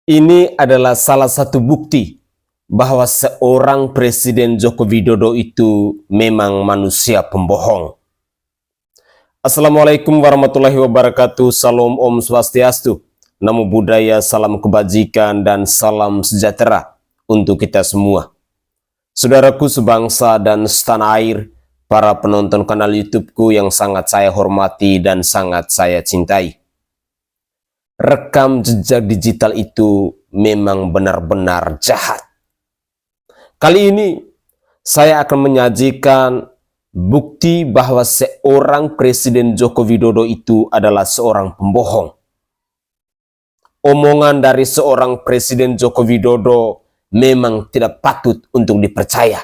Ini adalah salah satu bukti bahwa seorang Presiden Joko Widodo itu memang manusia pembohong. Assalamualaikum warahmatullahi wabarakatuh. Salam Om Swastiastu. Namo Buddhaya, salam kebajikan dan salam sejahtera untuk kita semua. Saudaraku sebangsa dan setanah air, para penonton kanal YouTubeku yang sangat saya hormati dan sangat saya cintai. Rekam jejak digital itu memang benar-benar jahat. Kali ini saya akan menyajikan bukti bahwa seorang Presiden Joko Widodo itu adalah seorang pembohong. Omongan dari seorang Presiden Joko Widodo memang tidak patut untuk dipercaya.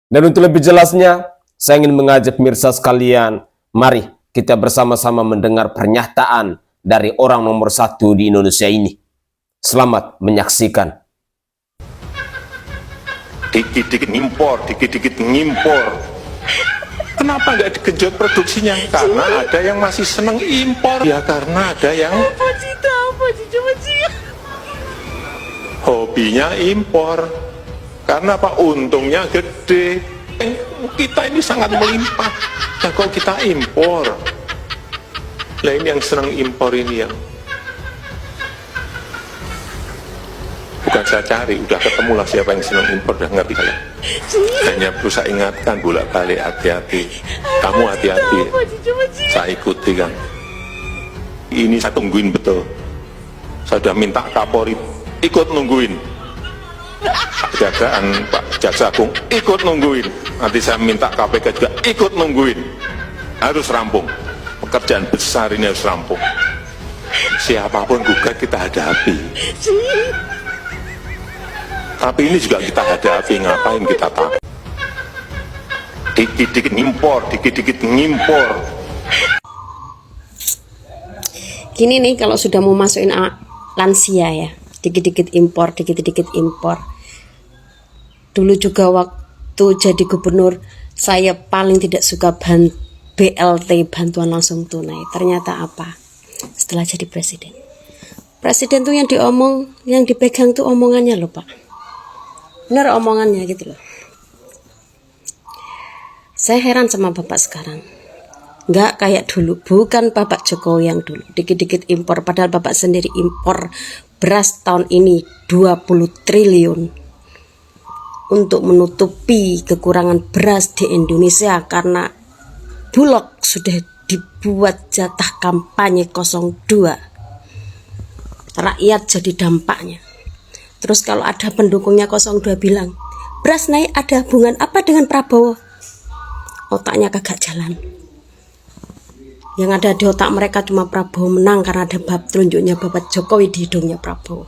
Dan untuk lebih jelasnya, saya ingin mengajak pemirsa sekalian, mari kita bersama-sama mendengar pernyataan dari orang nomor 1 di Indonesia ini. Selamat menyaksikan. Dikit-dikit ngimpor. Kenapa nggak digenjot produksinya? Karena ada yang masih seneng impor. Ya karena ada yang hobinya impor. Karena apa? Untungnya gede. Kita ini sangat melimpah. Nah kalau kita impor, lah ini yang senang impor ini yang bukan saya cari, udah ketemu lah siapa yang senang impor, udah ngerti saya. Hanya perlu saya ingatkan bolak-balik, hati-hati. Kamu hati-hati. Saya ikuti kan. Ini saya tungguin betul. Saya sudah minta Kapolri ikut nungguin. Kejaksaan Pak Jaksa Agung ikut nungguin. Nanti saya minta KPK juga ikut nungguin. Harus rampung. Pekerjaan besar ini harus rampung. Siapapun gugat kita hadapi. Tapi ini juga kita hadapi, ngapain kita takut? Dikit-dikit ngimpor. Gini nih, kalau sudah mau masukin lansia ya, dikit-dikit impor. Dulu juga waktu jadi gubernur, saya paling tidak suka BLT, bantuan langsung tunai. Ternyata apa? Setelah jadi presiden tuh yang dipegang tuh omongannya loh Pak. Benar omongannya gitu loh. Saya heran sama Bapak sekarang. Nggak kayak dulu, bukan Bapak Jokowi yang dulu dikit-dikit impor, padahal Bapak sendiri impor beras tahun ini 20 triliun untuk menutupi kekurangan beras di Indonesia karena Bulog sudah dibuat jatah kampanye 02. Rakyat jadi dampaknya. Terus kalau ada pendukungnya 02 bilang, beras naik ada hubungan apa dengan Prabowo? Otaknya kagak jalan. Yang ada di otak mereka cuma Prabowo menang karena ada bab telunjuknya Bapak Jokowi di hidungnya Prabowo.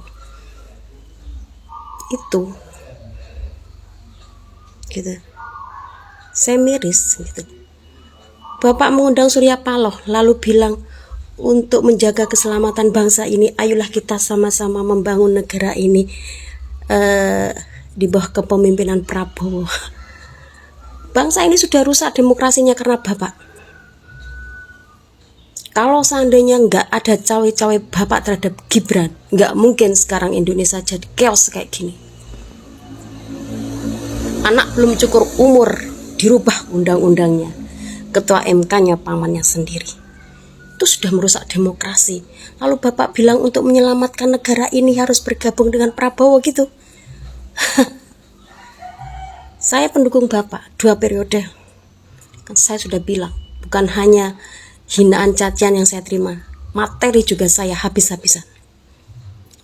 Itu. Gitu. Saya miris gitu. Bapak mengundang Surya Paloh lalu bilang untuk menjaga keselamatan bangsa ini, ayolah kita sama-sama membangun negara ini di bawah kepemimpinan Prabowo. Bangsa ini sudah rusak demokrasinya karena Bapak. Kalau seandainya nggak ada cawe-cawe Bapak terhadap Gibran, nggak mungkin sekarang Indonesia jadi chaos kayak gini. Anak belum cukup umur dirubah undang-undangnya. Ketua MK-nya pamannya sendiri. Itu sudah merusak demokrasi. Lalu Bapak bilang untuk menyelamatkan negara ini harus bergabung dengan Prabowo gitu. Saya pendukung Bapak 2 periode. Kan saya sudah bilang, bukan hanya hinaan cacian yang saya terima, materi juga saya habis-habisan.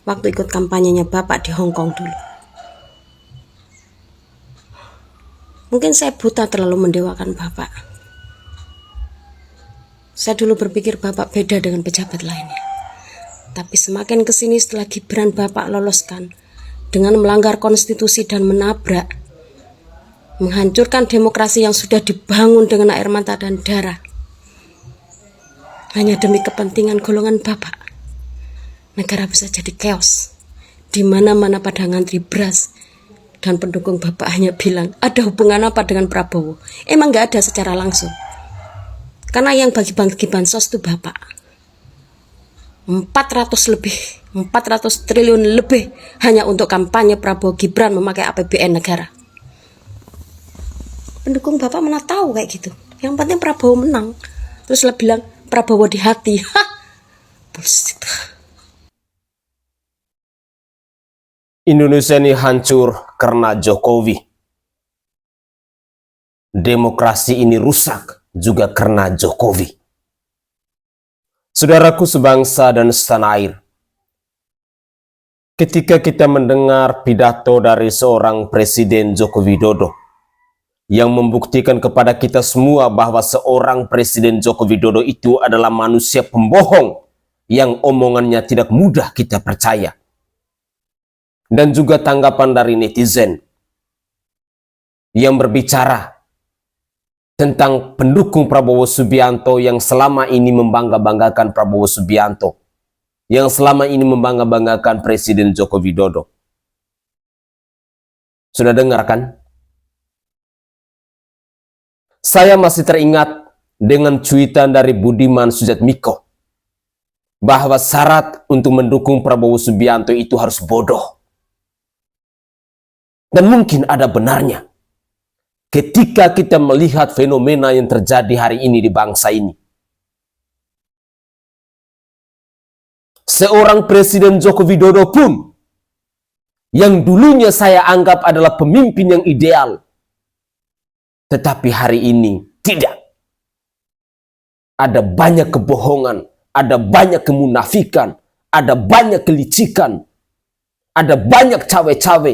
Waktu ikut kampanyenya Bapak di Hong Kong dulu. Mungkin saya buta terlalu mendewakan Bapak. Saya dulu berpikir Bapak beda dengan pejabat lainnya. Tapi semakin kesini setelah Gibran Bapak loloskan dengan melanggar konstitusi dan menghancurkan demokrasi yang sudah dibangun dengan air mata dan darah. Hanya demi kepentingan golongan Bapak. Negara bisa jadi chaos. Di mana-mana pada ngantri beras. Dan pendukung Bapak hanya bilang, ada hubungan apa dengan Prabowo? Emang gak ada secara langsung. Karena yang bagi-bagi bansos itu Bapak. 400 lebih 400 triliun lebih hanya untuk kampanye Prabowo Gibran memakai APBN negara. Pendukung Bapak mana tahu kayak gitu. Yang penting Prabowo menang. Terus lah bilang Prabowo di hati. Hah, bullshit. Indonesia ini hancur karena Jokowi. Demokrasi ini rusak juga karena Jokowi. Saudaraku sebangsa dan setanah air, ketika kita mendengar pidato dari seorang Presiden Joko Widodo yang membuktikan kepada kita semua bahwa seorang Presiden Joko Widodo itu adalah manusia pembohong yang omongannya tidak mudah kita percaya. Dan juga tanggapan dari netizen yang berbicara tentang pendukung Prabowo Subianto yang selama ini membangga-banggakan Prabowo Subianto, yang selama ini membangga-banggakan Presiden Joko Widodo. Sudah dengar kan? Saya masih teringat dengan cuitan dari Budiman Sujatmiko bahwa syarat untuk mendukung Prabowo Subianto itu harus bodoh. Dan mungkin ada benarnya ketika kita melihat fenomena yang terjadi hari ini di bangsa ini. Seorang Presiden Joko Widodo pun yang dulunya saya anggap adalah pemimpin yang ideal, tetapi hari ini tidak. Ada banyak kebohongan, ada banyak kemunafikan, ada banyak kelicikan, ada banyak cawe-cawe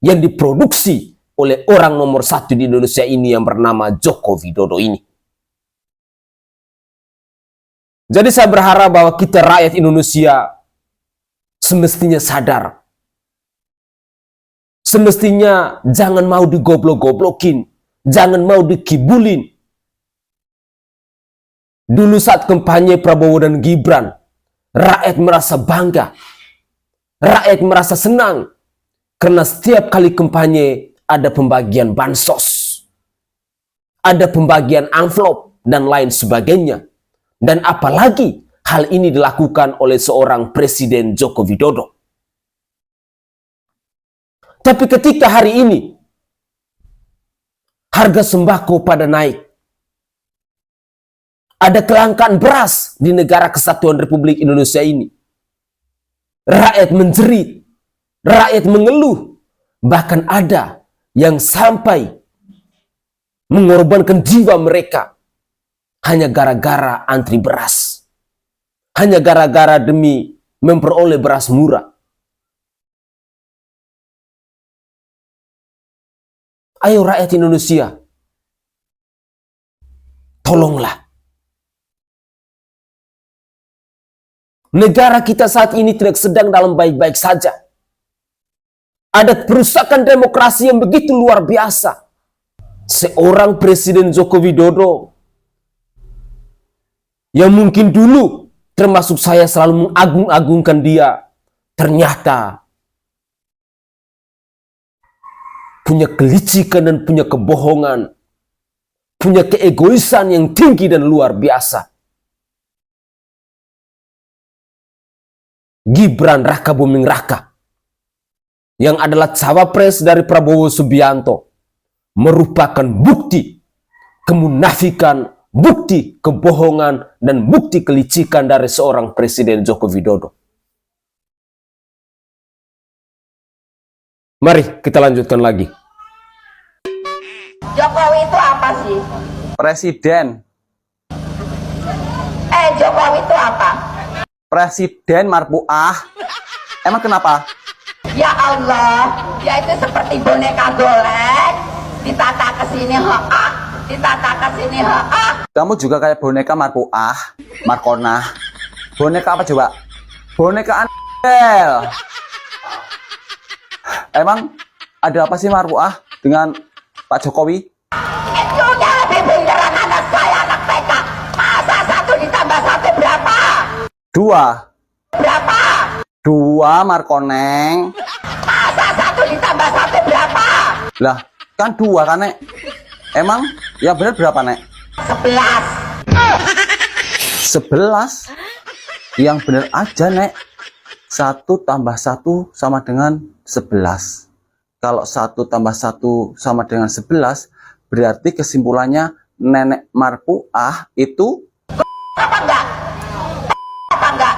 yang diproduksi oleh orang nomor satu di Indonesia ini yang bernama Joko Widodo ini. Jadi saya berharap bahwa kita rakyat Indonesia semestinya sadar. Semestinya jangan mau digoblok-goblokin, jangan mau dikibulin. Dulu saat kampanye Prabowo dan Gibran, rakyat merasa bangga, rakyat merasa senang, karena setiap kali kampanye ada pembagian bansos, ada pembagian amplop, dan lain sebagainya. Dan apalagi hal ini dilakukan oleh seorang Presiden Joko Widodo. Tapi ketika hari ini harga sembako pada naik, ada kelangkaan beras di negara kesatuan Republik Indonesia ini, rakyat menjerit, rakyat mengeluh, bahkan ada yang sampai mengorbankan jiwa mereka hanya gara-gara antri beras, hanya gara-gara demi memperoleh beras murah. Ayo rakyat Indonesia, tolonglah. Negara kita saat ini tidak sedang dalam baik-baik saja. Ada perusakan demokrasi yang begitu luar biasa. Seorang Presiden Joko Widodo yang mungkin dulu termasuk saya selalu mengagung-agungkan dia, ternyata punya kelicikan dan punya kebohongan, punya keegoisan yang tinggi dan luar biasa. Gibran Rakabuming Raka yang adalah cawapres dari Prabowo Subianto merupakan bukti kemunafikan, bukti kebohongan, dan bukti kelicikan dari seorang Presiden Joko Widodo. Mari kita lanjutkan lagi. Jokowi itu apa sih? Presiden. Jokowi itu apa? Presiden marpuah. Emang kenapa? Ya Allah, dia itu seperti boneka golek, ditata ke sini hoak, ditata ke sini hoak. Kamu juga kayak boneka marpuah, Markona. Boneka apa coba? Boneka Anel. Emang ada apa sih marpuah dengan Pak Jokowi? Itunya lebih pindaran anak saya, anak PK. Masa 1 ditambah 1 berapa? 2. Berapa? 2 Markoneng. Masa 1 ditambah 1 berapa? Lah, kan 2 kan, Nek? Emang yang benar berapa, Nek? 11. 11? Yang benar aja, Nek. 1 tambah 1 sama dengan 11. Kalau 1 tambah 1 sama dengan 11, berarti kesimpulannya nenek marpuah itu Apa enggak? Apa enggak?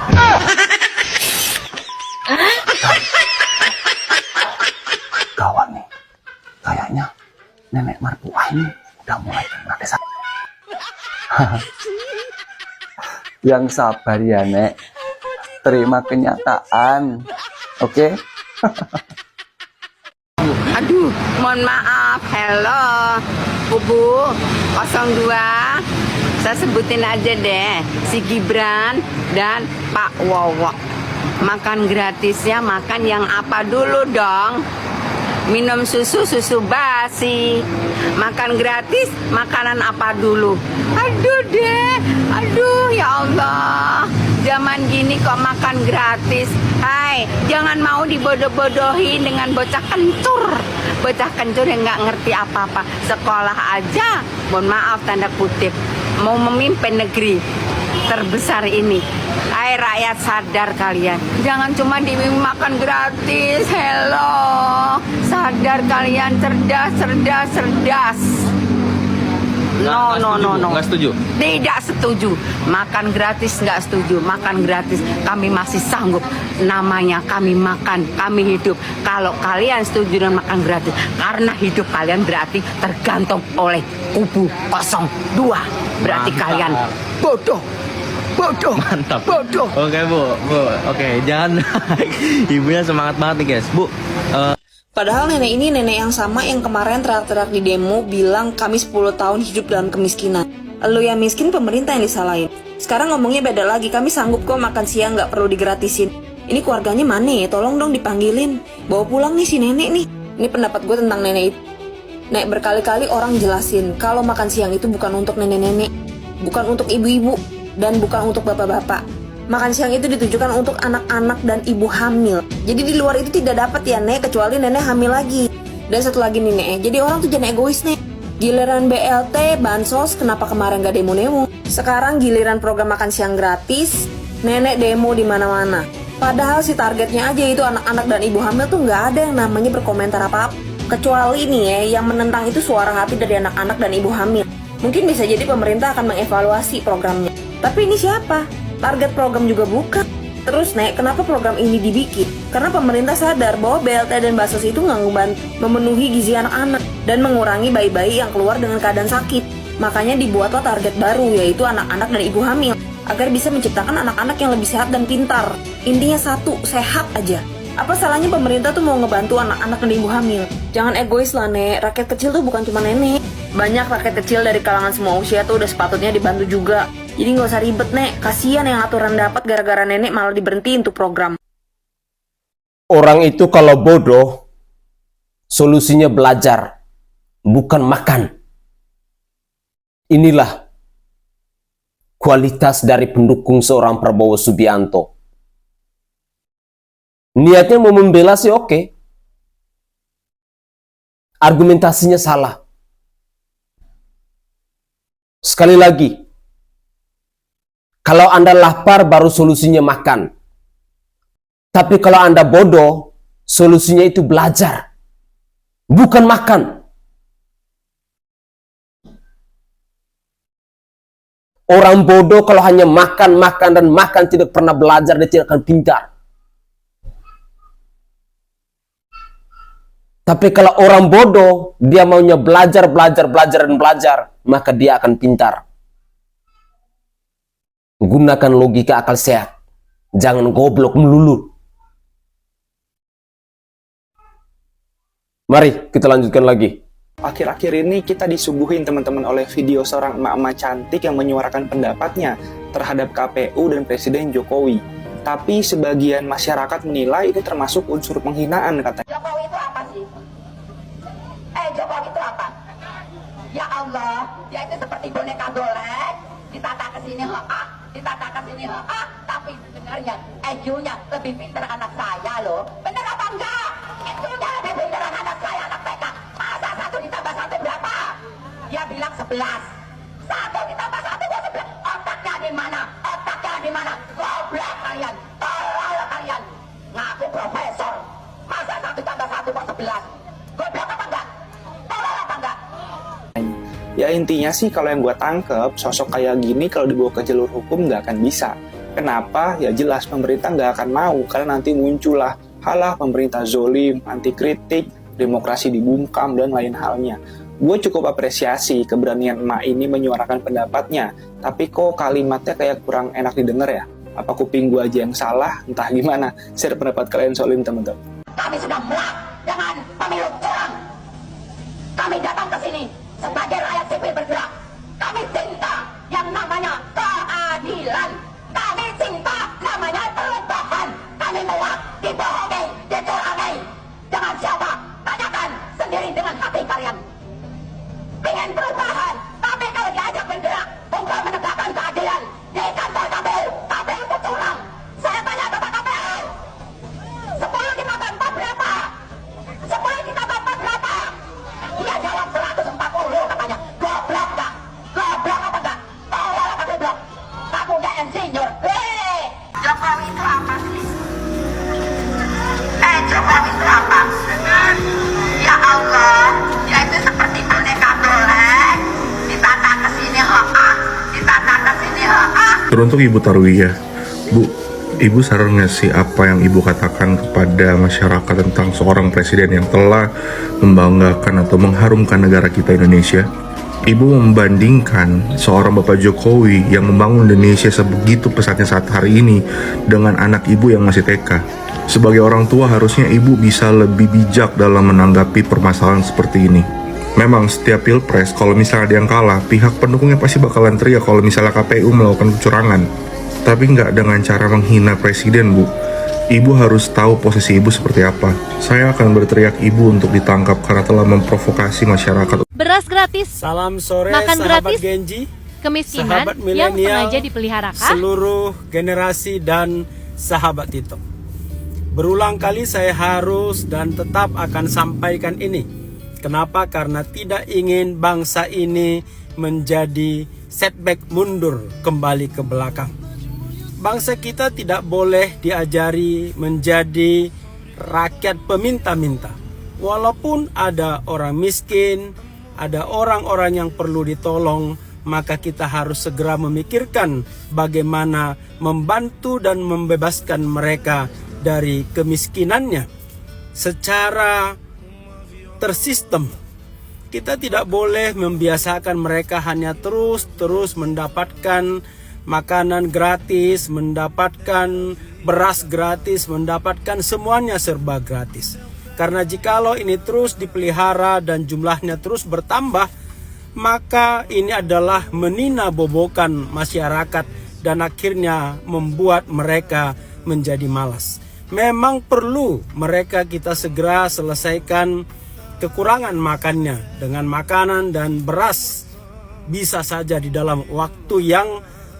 gawat nih. Kayaknya nenek marpuah ini udah mulai protes. Yang sabar ya, Nek. Terima kenyataan. Oke? Aduh, mohon maaf. Hello, Kubu 02. Saya sebutin aja deh, si Gibran dan Pak Wowok. Makan gratisnya makan yang apa dulu dong? Minum susu basi. Makan gratis makanan apa dulu? Aduh deh, aduh ya Allah. Zaman gini kok makan gratis. Hai, jangan mau dibodoh-bodohin dengan bocah kencur. Bocah kencur yang nggak ngerti apa-apa. Sekolah aja, mohon maaf tanda kutip, mau memimpin negeri terbesar ini. Hai rakyat, sadar kalian. Jangan cuma dimakan gratis. Hello, sadar kalian, cerdas. No. Nggak setuju? Tidak setuju. Makan gratis nggak setuju. Makan gratis kami masih sanggup. Namanya kami makan, kami hidup. Kalau kalian setuju dengan makan gratis, karena hidup kalian berarti tergantung oleh kubu 02. Berarti Mantap. kalian bodoh. Mantap. Bodoh. Oke, Bu. Oke, jangan. Ibunya semangat banget nih, guys. Bu, Padahal nenek ini nenek yang sama yang kemarin teriak-teriak di demo bilang kami 10 tahun hidup dalam kemiskinan. Lu yang miskin, pemerintah yang disalahin. Sekarang ngomongnya beda lagi, kami sanggup kok makan siang nggak perlu digratisin. Ini keluarganya mana ya? Tolong dong dipanggilin. Bawa pulang nih si nenek nih. Ini pendapat gue tentang nenek itu. Nek, berkali-kali orang jelasin kalau makan siang itu bukan untuk nenek-nenek, bukan untuk ibu-ibu, dan bukan untuk bapak-bapak. Makan siang itu ditujukan untuk anak-anak dan ibu hamil. Jadi di luar itu tidak dapat ya, Nek, kecuali nenek hamil lagi. Dan satu lagi nih, Nek, jadi orang tuh jangan egois, Nek. Giliran BLT, bansos, kenapa kemarin gak demo-demo? Sekarang giliran program makan siang gratis, nenek demo di mana-mana. Padahal si targetnya aja itu anak-anak dan ibu hamil tuh nggak ada yang namanya berkomentar apa-apa. Kecuali nih ya, yang menentang itu suara hati dari anak-anak dan ibu hamil. Mungkin bisa jadi pemerintah akan mengevaluasi programnya. Tapi ini siapa? Target program juga bukan. Terus, Nek, kenapa program ini dibikin? Karena pemerintah sadar bahwa BLT dan bansos itu nggak ngebantu memenuhi gizi anak-anak dan mengurangi bayi-bayi yang keluar dengan keadaan sakit. Makanya dibuatlah target baru, yaitu anak-anak dan ibu hamil, agar bisa menciptakan anak-anak yang lebih sehat dan pintar. Intinya satu, sehat aja. Apa salahnya pemerintah tuh mau ngebantu anak-anak dan ibu hamil? Jangan egois lah, Nek. Rakyat kecil tuh bukan cuma nenek. Banyak rakyat kecil dari kalangan semua usia tuh udah sepatutnya dibantu juga. Jadi nggak usah ribet, Nek. Kasian yang aturan dapat gara-gara nenek malah diberhentiin untuk program. Orang itu kalau bodoh, solusinya belajar, bukan makan. Inilah kualitas dari pendukung seorang Prabowo Subianto. Niatnya mau membela sih oke. Argumentasinya salah. Sekali lagi, kalau Anda lapar baru solusinya makan. Tapi kalau Anda bodoh, solusinya itu belajar, bukan makan. Orang bodoh kalau hanya makan, dan makan, tidak pernah belajar, dia tidak akan pintar. Tapi kalau orang bodoh, dia maunya belajar, maka dia akan pintar. Gunakan logika akal sehat. Jangan goblok melulu. Mari kita lanjutkan lagi. Akhir-akhir ini kita disuguhin teman-teman oleh video seorang emak-emak cantik yang menyuarakan pendapatnya terhadap KPU dan Presiden Jokowi. Tapi sebagian masyarakat menilai ini termasuk unsur penghinaan katanya. Jokowi itu apa sih? Jokowi itu apa? Ya Allah, dia itu seperti boneka golek, ditata ke sini ditata ke sini tapi sebenarnya EQ-nya lebih pintar anak saya loh. Bener apa enggak? EQ-nya lebih pintar anak saya, anak TK. Masa 1 ditambah 1 berapa? Dia bilang 11. 1 ditambah 1 dia 11. Otaknya di mana? Goblok kalian. Tolol kalian. Ya intinya sih kalau yang gue tangkep, sosok kayak gini kalau dibawa ke jalur hukum nggak akan bisa. Kenapa? Ya jelas pemerintah nggak akan mau, karena nanti muncullah halah pemerintah zolim, anti kritik, demokrasi dibungkam, dan lain halnya. Gue cukup apresiasi keberanian emak ini menyuarakan pendapatnya, tapi kok kalimatnya kayak kurang enak didengar ya? Apa kuping gue aja yang salah? Entah gimana. Share pendapat kalian soal ini, teman-teman. Kami sudah muak dengan pemilu curang. Kami datang ke sini sebagai rakyat sipil bergerak. Kami cinta yang namanya keadilan. Kami cinta namanya perubahan. Kami muak dibohongi, dicurangi. Dengan siapa? Tanyakan sendiri dengan hati kalian. Pengen perubahan, tapi kalau diajak bergerak untuk menegakkan keadilan di kantor KPU itu curang. Saya tanya kepada KPU, 10 ditambah 4 berapa? 10 ditambah 4 berapa? Dia jawab 140 katanya. Goblok gak? Goblok apa enggak? Tolol apa goblok? Kamu gak insinyur? Jokowi itu apa sih? Jokowi itu apa? Ya Allah, dia itu seperti boneka golek, ditata ke sini ditata ke sini Teruntuk Ibu Tarwiyah, Bu, Ibu sadar nggak sih apa yang Ibu katakan kepada masyarakat tentang seorang presiden yang telah membanggakan atau mengharumkan negara kita Indonesia? Ibu membandingkan seorang Bapak Jokowi yang membangun Indonesia sebegitu pesatnya saat hari ini dengan anak Ibu yang masih TK. Sebagai orang tua harusnya Ibu bisa lebih bijak dalam menanggapi permasalahan seperti ini. Memang setiap pilpres kalau misalnya ada yang kalah, pihak pendukungnya pasti bakalan teriak kalau misalnya KPU melakukan kecurangan. Tapi nggak dengan cara menghina presiden, Bu. Ibu harus tahu posisi Ibu seperti apa. Saya akan berteriak Ibu untuk ditangkap karena telah memprovokasi masyarakat. Beras gratis, Salam sore makan sahabat gratis, Genji, kemiskinan sahabat yang milenial, sengaja dipeliharakan. seluruh generasi dan sahabat Tito. Berulang kali saya harus dan tetap akan sampaikan ini. Kenapa? Karena tidak ingin bangsa ini menjadi setback, mundur kembali ke belakang. Bangsa kita tidak boleh diajari menjadi rakyat peminta-minta. Walaupun ada orang miskin, ada orang-orang yang perlu ditolong, maka kita harus segera memikirkan bagaimana membantu dan membebaskan mereka dari kemiskinannya secara tersistem. Kita tidak boleh membiasakan mereka hanya terus mendapatkan makanan gratis, mendapatkan beras gratis, mendapatkan semuanya serba gratis. Karena jikalau ini terus dipelihara dan jumlahnya terus bertambah, maka ini adalah menina-bobokan masyarakat dan akhirnya membuat mereka menjadi malas. Memang perlu mereka kita segera selesaikan kekurangan makannya dengan makanan dan beras, bisa saja di dalam waktu yang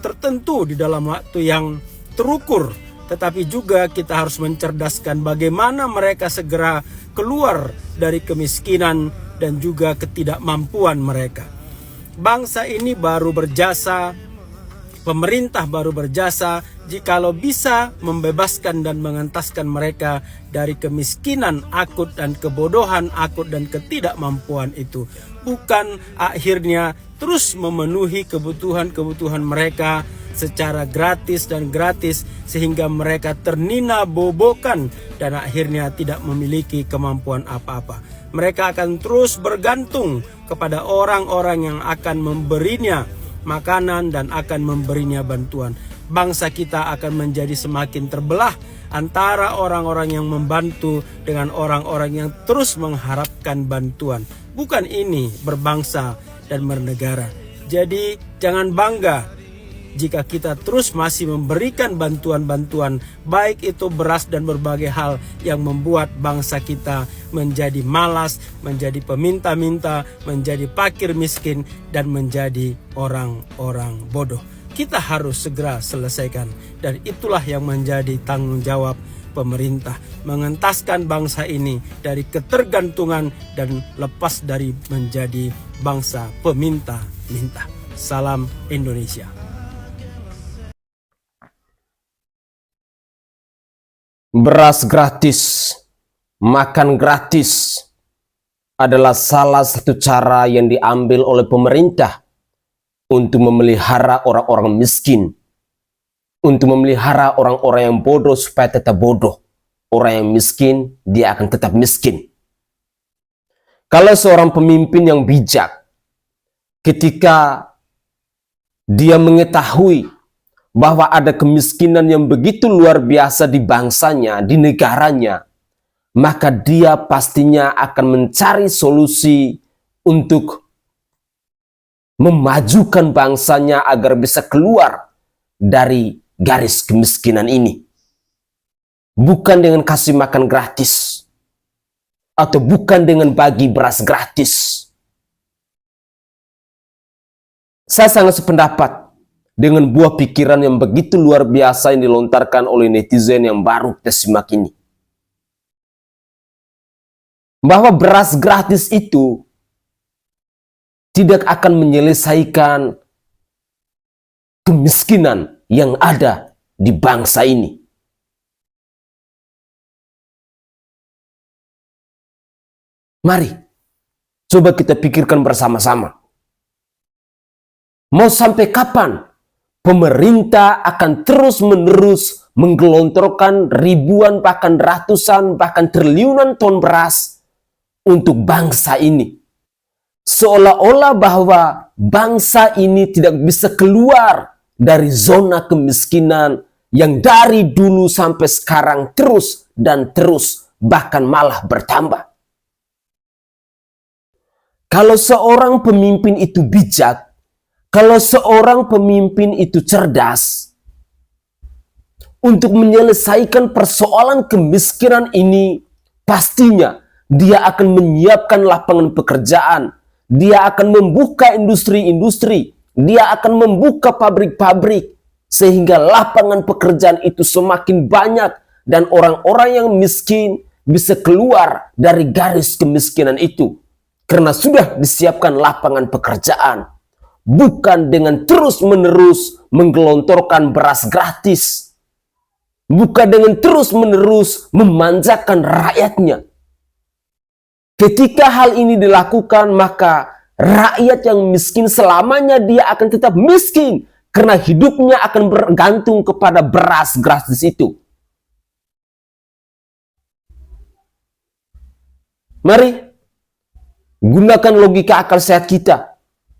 tertentu, di dalam waktu yang terukur. Tetapi juga kita harus mencerdaskan bagaimana mereka segera keluar dari kemiskinan dan juga ketidakmampuan mereka. Bangsa ini baru berjasa, pemerintah baru berjasa jikalau bisa membebaskan dan mengentaskan mereka dari kemiskinan akut dan kebodohan akut dan ketidakmampuan itu. Bukan akhirnya terus memenuhi kebutuhan-kebutuhan mereka secara gratis sehingga mereka ternina-bobokan dan akhirnya tidak memiliki kemampuan apa-apa. Mereka akan terus bergantung kepada orang-orang yang akan memberinya makanan dan akan memberinya bantuan. Bangsa kita akan menjadi semakin terbelah antara orang-orang yang membantu dengan orang-orang yang terus mengharapkan bantuan. Bukan ini berbangsa dan bernegara. Jadi jangan bangga jika kita terus masih memberikan bantuan-bantuan, baik itu beras dan berbagai hal yang membuat bangsa kita menjadi malas, menjadi peminta-minta, menjadi fakir miskin, dan menjadi orang-orang bodoh. Kita harus segera selesaikan, dan itulah yang menjadi tanggung jawab pemerintah, mengentaskan bangsa ini dari ketergantungan dan lepas dari menjadi bangsa peminta-minta. Salam Indonesia. Beras gratis, makan gratis, adalah salah satu cara yang diambil oleh pemerintah untuk memelihara orang-orang miskin, untuk memelihara orang-orang yang bodoh supaya tetap bodoh. Orang yang miskin, dia akan tetap miskin. Kalau seorang pemimpin yang bijak, ketika dia mengetahui bahwa ada kemiskinan yang begitu luar biasa di bangsanya, di negaranya, maka dia pastinya akan mencari solusi untuk memajukan bangsanya agar bisa keluar dari garis kemiskinan ini. Bukan dengan kasih makan gratis, atau bukan dengan bagi beras gratis. Saya sangat sependapat dengan buah pikiran yang begitu luar biasa yang dilontarkan oleh netizen yang baru kita simak ini. Bahwa beras gratis itu tidak akan menyelesaikan kemiskinan yang ada di bangsa ini. Mari, coba kita pikirkan bersama-sama. Mau sampai kapan pemerintah akan terus-menerus menggelontorkan ribuan, bahkan ratusan, bahkan triliunan ton beras untuk bangsa ini? Seolah-olah bahwa bangsa ini tidak bisa keluar dari zona kemiskinan yang dari dulu sampai sekarang terus dan terus, bahkan malah bertambah. Kalau seorang pemimpin itu bijak, kalau seorang pemimpin itu cerdas, untuk menyelesaikan persoalan kemiskinan ini, pastinya dia akan menyiapkan lapangan pekerjaan, dia akan membuka industri-industri, dia akan membuka pabrik-pabrik, sehingga lapangan pekerjaan itu semakin banyak dan orang-orang yang miskin bisa keluar dari garis kemiskinan itu. Karena sudah disiapkan lapangan pekerjaan. Bukan dengan terus-menerus menggelontorkan beras gratis. Bukan dengan terus-menerus memanjakan rakyatnya. Ketika hal ini dilakukan, maka rakyat yang miskin selamanya dia akan tetap miskin. Karena hidupnya akan bergantung kepada beras gratis itu. Mari gunakan logika akal sehat kita.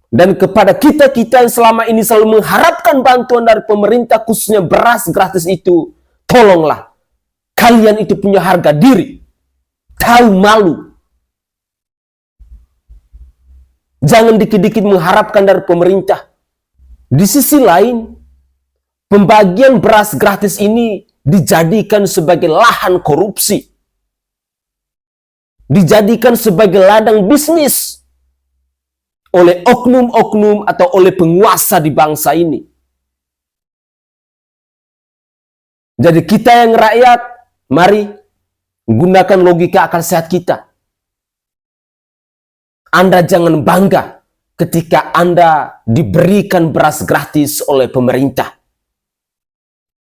Dan kepada kita-kita yang selama ini selalu mengharapkan bantuan dari pemerintah, khususnya beras gratis itu, tolonglah. Kalian itu punya harga diri. Tahu malu. Jangan dikit-dikit mengharapkan dari pemerintah. Di sisi lain, pembagian beras gratis ini dijadikan sebagai lahan korupsi. Dijadikan sebagai ladang bisnis oleh oknum-oknum atau oleh penguasa di bangsa ini. Jadi kita yang rakyat, mari gunakan logika akal sehat kita. Anda jangan bangga ketika Anda diberikan beras gratis oleh pemerintah.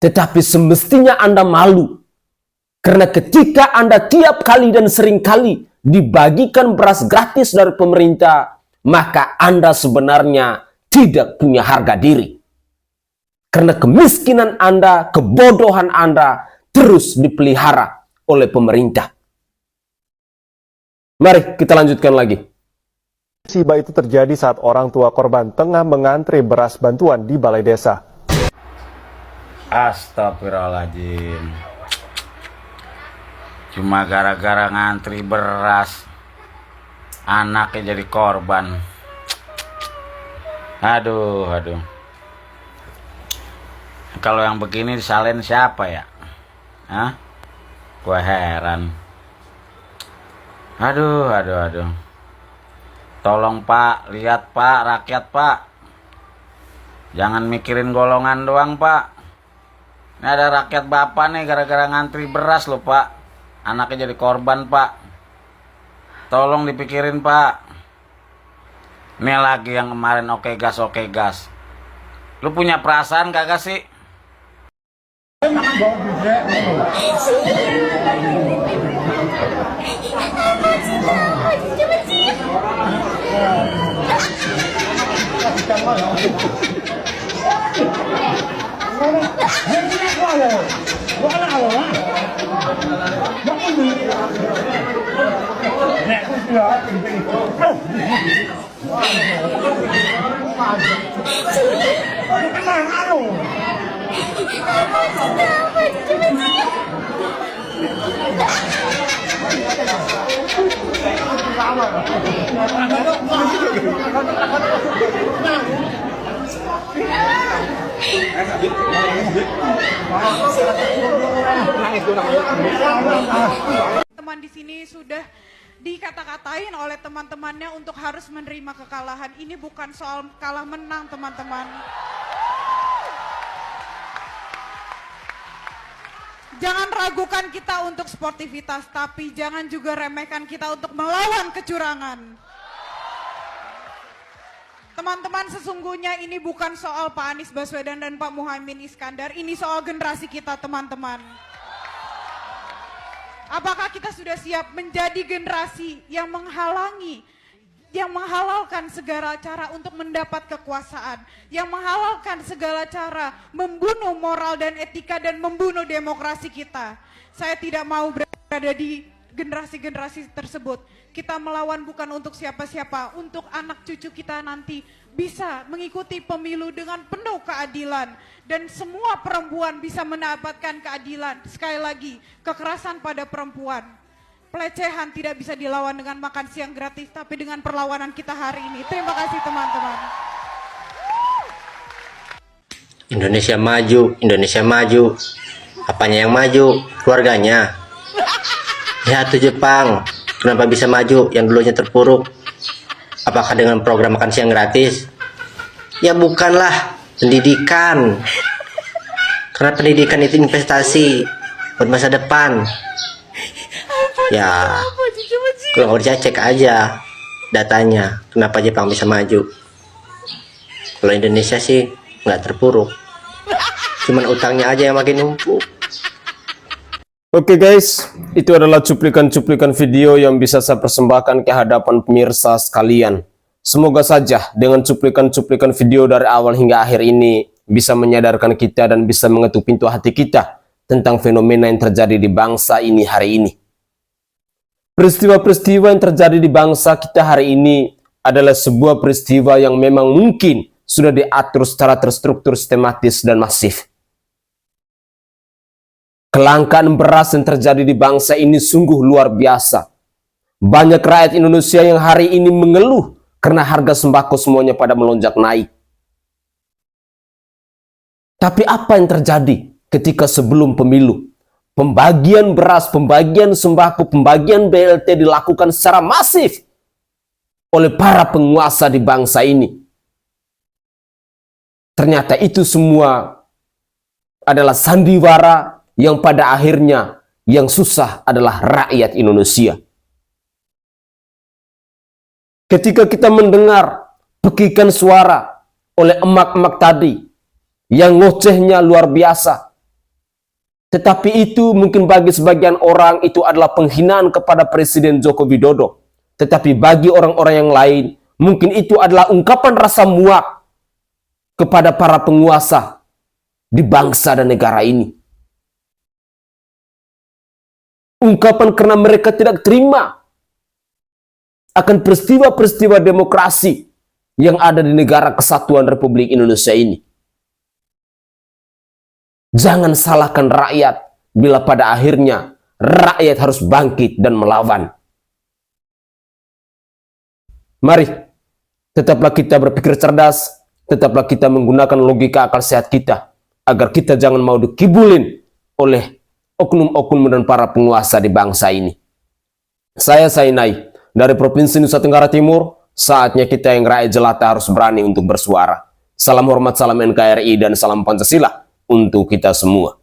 Tetapi semestinya Anda malu. Karena ketika Anda tiap kali dan sering kali dibagikan beras gratis dari pemerintah, maka Anda sebenarnya tidak punya harga diri. Karena kemiskinan Anda, kebodohan Anda terus dipelihara oleh pemerintah. Mari kita lanjutkan lagi. Musibah itu terjadi saat orang tua korban tengah mengantri beras bantuan di balai desa. Astagfirullahaladzim. Cuma gara-gara ngantri beras, anaknya jadi korban. Aduh. Kalau yang begini disalin siapa ya? Hah? Gua heran. Aduh. Tolong Pak, lihat Pak, rakyat Pak. Jangan mikirin golongan doang Pak. Ini ada rakyat Bapak nih gara-gara ngantri beras loh Pak. Anaknya jadi korban Pak. Tolong dipikirin Pak. Ini lagi yang kemarin oke gas. Lu punya perasaan kagak sih? Teman di sini sudah dikata-katain oleh teman-temannya untuk harus menerima kekalahan. Ini bukan soal kalah menang, teman-teman. Jangan ragukan kita untuk sportivitas, tapi jangan juga remehkan kita untuk melawan kecurangan. Teman-teman, sesungguhnya ini bukan soal Pak Anies Baswedan dan Pak Muhaimin Iskandar, ini soal generasi kita, teman-teman. Apakah kita sudah siap menjadi generasi yang menghalangi, yang menghalalkan segala cara untuk mendapat kekuasaan, yang menghalalkan segala cara membunuh moral dan etika dan membunuh demokrasi kita? Saya tidak mau berada di generasi-generasi tersebut. Kita melawan bukan untuk siapa-siapa, untuk anak cucu kita nanti bisa mengikuti pemilu dengan penuh keadilan dan semua perempuan bisa mendapatkan keadilan. Sekali lagi, kekerasan pada perempuan, pelecehan tidak bisa dilawan dengan makan siang gratis, tapi dengan perlawanan kita hari ini. Terima kasih teman-teman. Indonesia maju, Indonesia maju. Apanya yang maju? Keluarganya. Lihat tuh Jepang, kenapa bisa maju yang dulunya terpuruk? Apakah dengan program makan siang gratis? Ya bukanlah, pendidikan. Karena pendidikan itu investasi buat masa depan. Ya, kalau nggak percaya cek aja datanya, kenapa Jepang bisa maju. Kalau Indonesia sih nggak terpuruk, cuman utangnya aja yang makin numpuk. Oke guys, itu adalah cuplikan-cuplikan video yang bisa saya persembahkan ke hadapan pemirsa sekalian. Semoga saja dengan cuplikan-cuplikan video dari awal hingga akhir ini bisa menyadarkan kita dan bisa mengetuk pintu hati kita tentang fenomena yang terjadi di bangsa ini hari ini. Peristiwa-peristiwa yang terjadi di bangsa kita hari ini adalah sebuah peristiwa yang memang mungkin sudah diatur secara terstruktur, sistematis, dan masif. Kelangkaan beras yang terjadi di bangsa ini sungguh luar biasa. Banyak rakyat Indonesia yang hari ini mengeluh karena harga sembako semuanya pada melonjak naik. Tapi apa yang terjadi ketika sebelum pemilu? Pembagian beras, pembagian sembako, pembagian BLT dilakukan secara masif oleh para penguasa di bangsa ini. Ternyata itu semua adalah sandiwara yang pada akhirnya yang susah adalah rakyat Indonesia. Ketika kita mendengar pekikan suara oleh emak-emak tadi yang ngocehnya luar biasa, tetapi itu mungkin bagi sebagian orang itu adalah penghinaan kepada Presiden Joko Widodo. Tetapi bagi orang-orang yang lain mungkin itu adalah ungkapan rasa muak kepada para penguasa di bangsa dan negara ini. Ungkapan karena mereka tidak terima akan peristiwa-peristiwa demokrasi yang ada di negara kesatuan Republik Indonesia ini. Jangan salahkan rakyat bila pada akhirnya rakyat harus bangkit dan melawan. Mari, tetaplah kita berpikir cerdas, tetaplah kita menggunakan logika akal sehat kita, agar kita jangan mau dikibulin oleh oknum-oknum dan para penguasa di bangsa ini. Saya Sainai dari Provinsi Nusa Tenggara Timur. Saatnya kita yang rakyat jelata harus berani untuk bersuara. Salam hormat, salam NKRI, dan salam Pancasila untuk kita semua.